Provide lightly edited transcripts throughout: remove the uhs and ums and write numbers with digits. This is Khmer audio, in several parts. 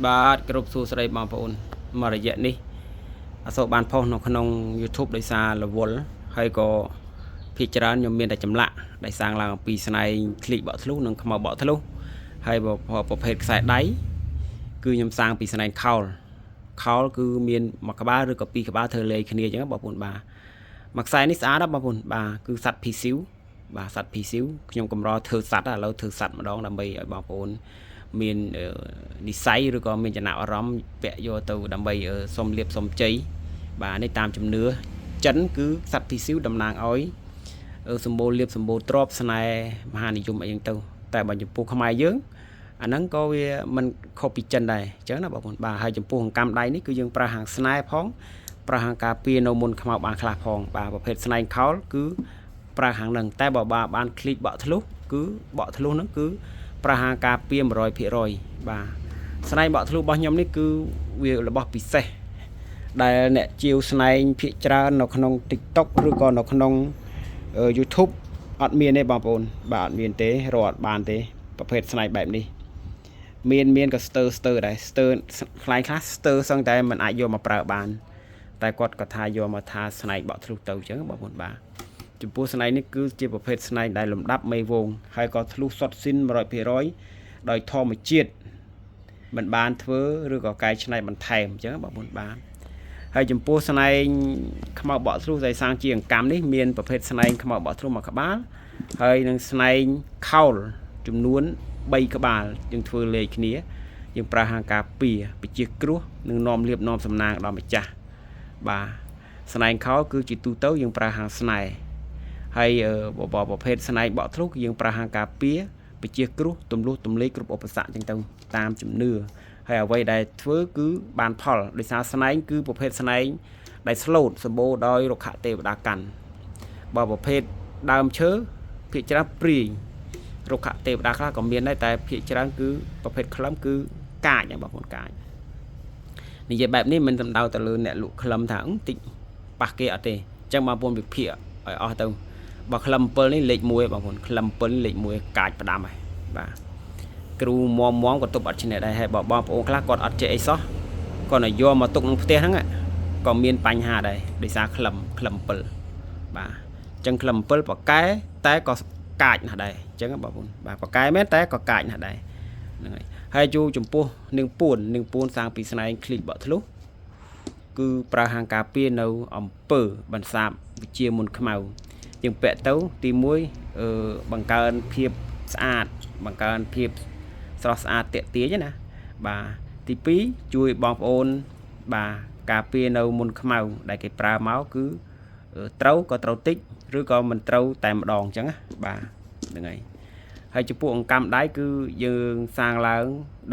បាទគ្រប់សួស្តីបងប្អូនមករយៈនេះអសូវបានផុសនៅក្នុង YouTube ដោយសាររវល់ហើយក៏ភាគច្រើនខ្ញុំមានតែចម្លាក់ដែលសាងឡើងអំពីស្នែងឃ្លីកបក់ធ្លុះនិងខ្មៅបក់ធ្លុះហើយប្រភេទខ្សែដៃគឺខ្ញុំសាងពីស្នែងខោលគឺមានមួយក្បាលឬក៏ពីរក្បាលធ្វើលេខគ្នាអញ្ចឹងបងប្អូនបាទមួយខ្សែនេះស្អាតណាស់បងប្អូនបាទគឺសัตว์ភីស៊ីវបាទសัตว์ភីស៊ីវខ្ញុំកម្រធ្វើសัตว์ឥឡូវធ្វើសัตว์ម្ដងដើម្បីឲ្យបងប្អូនមាននិស័យឬក៏មានចំណាប់អារម្មណ៍ពាក់យកទៅដើម្បីសុំលៀបសុំជ័យបាទនេះតាមជំនឿចិនគឺសัตว์ភីស៊ីវតំណាងឲ្យសម្បូរលៀបសម្បូរទ្រព្យស្នេហ៍មហានិយមអីចឹងទៅតែបើចំពោះខ្មែរយើងអាហ្នឹងក៏វាមិនខុសពីចិនដែរអញ្ចឹងណាបងប្អូនបាទហើយចំពោះអង្កាំដៃនេះគឺយើងប្រើហាងស្នេហ៍ផងប្រើហាងការពារនៅមុនខ្មៅបានខ្លះផងបាទប្រភេទស្នែងខោលគឺប្រើហាងហ្នឹងតែបើបានឃ្លីកបក់ធ្លុះគឺបក់ធ្លុះហ្នឹងគឺប្រើហាងការពារ 100% បាទស្នែងបក់ធ្លុះរបស់ខ្ញុំនេះគឺវារបស់ពិសេសដែលអ្នកជាវស្នែងភាគច្រើននៅក្នុង TikTok ឬក៏នៅក្នុង YouTube អត់មានទេបងប្អូនបាទអត់មានទេរកអត់បានទេប្រភេទស្នែងបែបនេះមានក៏ស្ទើដែរស្ទើខ្លាំងខ្លះស្ទើសឹងតែមិនអាចយកមកប្រើបានតែគាត់ក៏ថាយកមកថាស្នែងបក់ធ្លុះទៅអញ្ចឹងបងប្អូនបាទចំពោះស្នែងនេះគឺជាប្រភេទស្នែងដែលលំដាប់មេវងហើយក៏ធ្លុះសុតស៊ីន 100% ដោយធម្មជាតិមិនបានធ្វើឬក៏កែច្នៃបន្ថែមអញ្ចឹងបងប្អូនបាទហើយចំពោះស្នែងខ្មៅបក់ធ្លុះដែលសាងជាអង្កាំនេះមានប្រភេទស្នែងខ្មៅបក់ធ្លុះមួយក្បាលហើយនឹងស្នែងខោលចំនួន3ក្បាលយើងធ្វើលេខគ្នាយើងប្រើហាងការពារពជាគ្រោះនិងនាំលៀបនាំសំណាងដល់ម្ចាស់បាទស្នែងខោលគឺជាទូទៅយើងប្រើហាងស្នែហើយប្រភេទស្នែងបក់ធ្លុះគឺយើងប្រើហាងការពារពជាគ្រោះទម្លុះទម្លេកគ្រប់ឧបសគ្គអញ្ចឹងទៅតាមជំនឿហើយអ្វីដែលធ្វើគឺបានផលដោយសារស្នែងគឺប្រភេទស្នែងដែលស្លូតសម្បូរដោយរុក្ខទេវតាកាន់បើប្រភេទដើមឈើភាគច្រើនព្រាយរុក្ខទេវតាខ្លះក៏មានដែរតែភាគច្រើនគឺប្រភេទក្លឹមគឺកាចបងប្អូនកាចនិយាយបែបនេះមិនសំដៅទៅលើអ្នកលក់ក្លឹមថាតិចប៉ះគេអត់ទេអញ្ចឹងបងប្អូនវិភាគឲ្យអស់ទៅបើក្លឹម7នេះលេខ1បងប្អូនក្លឹម7លេខ1កាចផ្ដាំហើយបាទគ្រូមមក៏ទប់អត់ឈ្នះដែរហើយបើបងប្អូនខ្លះគាត់អត់ចេះអីសោះគាត់ឲ្យយកមកទុកក្នុងផ្ទះហ្នឹងក៏មានបញ្ហាដែរដោយសារក្លឹម7បាទអញ្ចឹងក្លឹម7ប៉កែតែក៏កាចណាស់ដែរអញ្ចឹងបងប្អូនបាទប៉កែមែនតែក៏កាចណាស់ដែរហ្នឹងហើយយូរចំពោះនឹងពួនសាងពីស្នែងឃ្លីកបក់ធ្លុះគឺប្រើហាងការពារនៅអំពើបន្សាបវិជាមុនខ្មៅយើងពាក់ទៅទី1បង្កើនភាពស្អាតបង្កើនភាពស្រស់ស្អាតទាក់ទាញណាបាទទី2ជួយបងប្អូនបាទការពារនៅមុនខ្មៅដែលគេប្រើមកគឺត្រូវក៏ត្រូវតិចឬក៏មិនត្រូវតែម្ដងអញ្ចឹងណាបាទហ្នឹងហើយចំពោះអង្កាំដៃគឺយើងសាងឡើង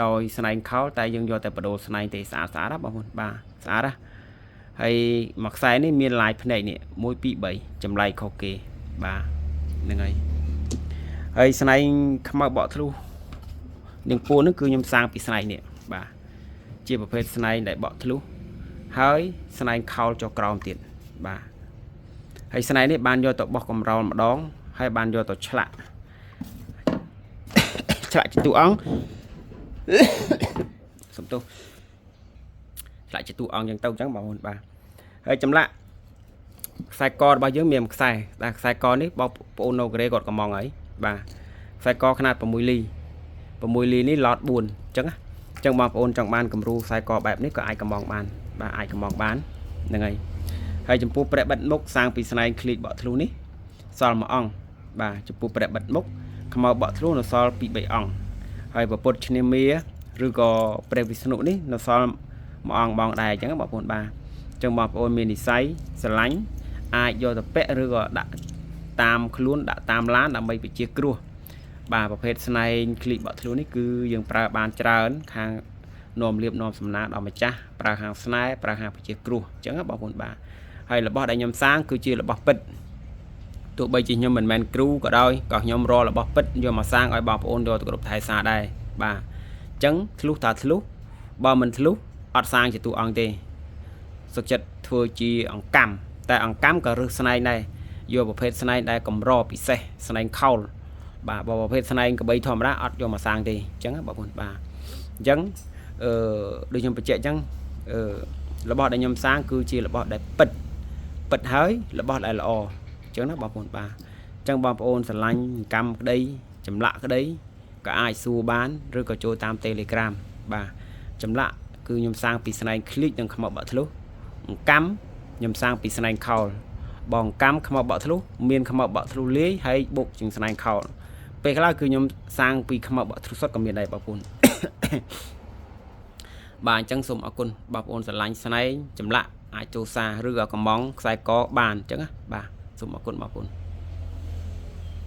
ដោយស្នែងខោលតែយើងយកតែបដូរស្នែងទេស្អាតណាបងប្អូនបាទស្អាតណាហើយមួយខ្សែនេះមានល័យភ្នែកនេះ1 2 3ចម្លែកខុសគេបាទហ្នឹងហើយស្នែងខ្មៅបក់ធ្លុះនឹងពួននេះគឺខ្ញុំសាងពីស្នែងនេះបាទជាប្រភេទស្នែងដែលបក់ធ្លុះហើយស្នែងខោលចុះក្រោមទៀតបាទហើយស្នែងនេះបានយកទៅបោះកំរោលម្ដងហើយបានយកទៅឆ្លាក់ជាតួអង្គសំទោសឆ្លាក់ជាតួអង្គអញ្ចឹងទៅអញ្ចឹងបងប្អូនបាទហើយចម្លាក់ខ្សែករបស់យើងមានខ្សែតែខ្សែកនេះបងប្អូននៅកូរ៉េគាត់កំងហើយបាទខ្សែកຂະຫນາດ6លីនេះឡត4អញ្ចឹងបងប្អូនចង់បានគំរូខ្សែកបែបនេះក៏អាចកំងបានបាទអាចកំងបានហ្នឹងហើយចំពោះព្រះបិទមុខសាងពីស្នែងឃ្លីកបក់ធ្លុះនេះសល់1អង្គបាទចំពោះព្រះបិទមុខខ្មៅបក់ធ្លុះនៅសល់2 3អង្គហើយព្រះពុទ្ធឈ្នាមាឬក៏ព្រះវិស្ណុនេះនៅសល់1អង្គបងដែរអញ្ចឹងបងប្អូនបាទអញ្ចឹងបងប្អូនមាននិស័យស្រឡាញ់អាចយកទៅពាក់ឬក៏ដាក់តាមខ្លួនដាក់តាមឡានដើម្បីពជាគ្រោះបាទប្រភេទស្នែងឃ្លីកបក់ធ្លុះនេះគឺយើងប្រើបានច្រើនខាងនាំលៀបនាំសំណាងដល់ម្ចាស់ប្រើហាងស្នែប្រើហាងពជាគ្រោះអញ្ចឹងបងប្អូនបាទហើយរបស់ដែលខ្ញុំសាងគឺជារបស់ពិតទោះបីជាខ្ញុំមិនមែនគ្រូក៏ដោយក៏ខ្ញុំរករបស់ពិតយកមកសាងឲ្យបងប្អូនយកទៅគ្រប់ថែសារដែរបាទអញ្ចឹងធ្លុះថាធ្លុះបើមិនធ្លុះអត់សាងជាតួអង្គទេសុខចិត្តធ្វើជាអង្កាំតែអង្កាំក៏រឹសស្នែងដែរយកប្រភេទស្នែងដែលកម្រពិសេសស្នែងខោលបាទបើប្រភេទស្នែងកបីធម្មតាអត់យកមកសាងទេអញ្ចឹងបងប្អូនបាទអញ្ចឹង ដូចខ្ញុំបញ្ជាក់អញ្ចឹងរបស់ដែលខ្ញុំសាងគឺជារបស់ដែលពិតហើយរបស់ដែលល្អអញ្ចឹងណាបងប្អូនបាទអញ្ចឹងបងប្អូនស្រឡាញ់កម្មក្តីចម្លាក់ក្តីក៏អាចសួរបានឬក៏ចូលតាម Telegram បាទចម្លាក់គឺខ្ញុំសាងពីស្នែងឃ្លីកនិងខ្មៅបាក់ធ្លុះកម្មខ្ញុំសាងពីស្នែងខោលបងកម្មខ្មៅបាក់ធ្លុះមានខ្មៅបាក់ធ្លុះលាយហើយបុកជាងស្នែងខោលពេលខ្លះគឺខ្ញុំសាងពីខ្មៅបាក់ធ្លុះសុទ្ធក៏មានដែរបងប្អូន បាទអញ្ចឹងសូមអរគុណបងប្អូនស្រឡាញ់ស្នែងចម្លាក់អាចចូលសារឬក៏កំងខ្សែកបានអញ្ចឹងណាបាទសូមអរគុណបងប្អូន